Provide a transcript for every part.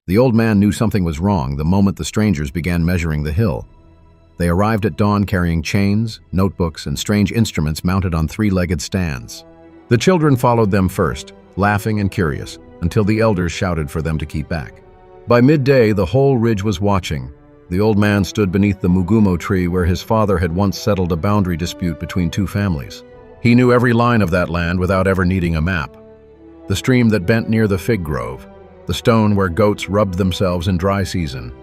The old man knew something was wrong the moment the strangers began measuring the hill. They arrived at dawn carrying chains, notebooks, and strange instruments mounted on three-legged stands. The children followed them first, laughing and curious, until the elders shouted for them to keep back. By midday, the whole ridge was watching. The old man stood beneath the mugumo tree where his father had once settled a boundary dispute between two families. He knew every line of that land without ever needing a map. The stream that bent near the fig grove, the stone where goats rubbed themselves in dry season.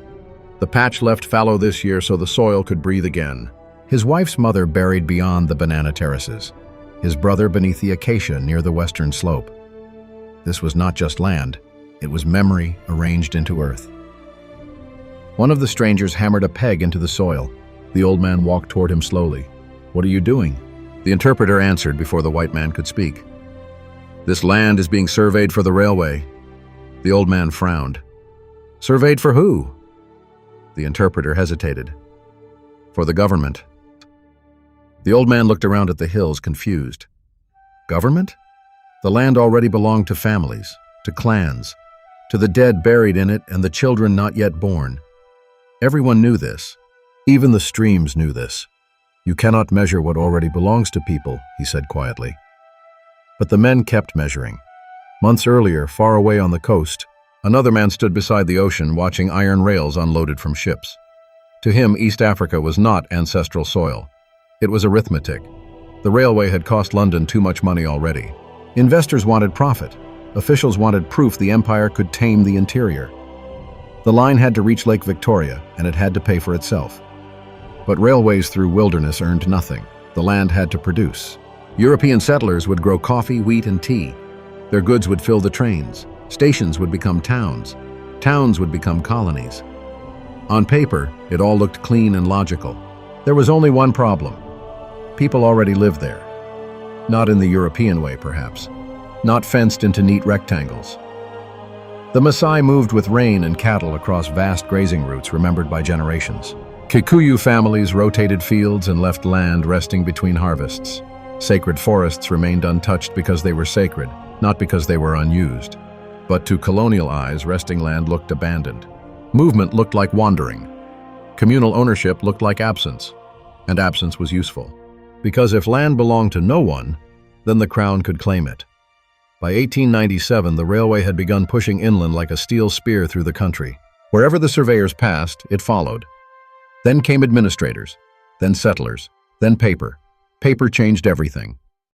The patch left fallow this year so the soil could breathe again. His wife's mother buried beyond the banana terraces, his brother beneath the acacia near the western slope. This was not just land, it was memory arranged into earth. One of the strangers hammered a peg into the soil. The old man walked toward him slowly. "What are you doing?" The interpreter answered before the white man could speak. "This land is being surveyed for the railway." The old man frowned. "Surveyed for who?" The interpreter hesitated. "For the government." The old man looked around at the hills, confused. Government? The land already belonged to families, to clans, to the dead buried in it and the children not yet born. Everyone knew this. Even the streams knew this. "You cannot measure what already belongs to people," he said quietly. But the men kept measuring. Months earlier, far away on the coast, another man stood beside the ocean watching iron rails unloaded from ships. To him, East Africa was not ancestral soil. It was arithmetic. The railway had cost London too much money already. Investors wanted profit. Officials wanted proof the empire could tame the interior. The line had to reach Lake Victoria, and it had to pay for itself. But railways through wilderness earned nothing. The land had to produce. European settlers would grow coffee, wheat, and tea. Their goods would fill the trains. Stations would become towns. Towns would become colonies. On paper, it all looked clean and logical. There was only one problem. People already lived there. Not in the European way, perhaps. Not fenced into neat rectangles. The Maasai moved with rain and cattle across vast grazing routes remembered by generations. Kikuyu families rotated fields and left land resting between harvests. Sacred forests remained untouched because they were sacred, not because they were unused. But to colonial eyes, resting land looked abandoned. Movement looked like wandering. Communal ownership looked like absence. And absence was useful. Because if land belonged to no one, then the crown could claim it. By 1897, the railway had begun pushing inland like a steel spear through the country. Wherever the surveyors passed, it followed. Then came administrators, then settlers, then paper. Paper changed everything.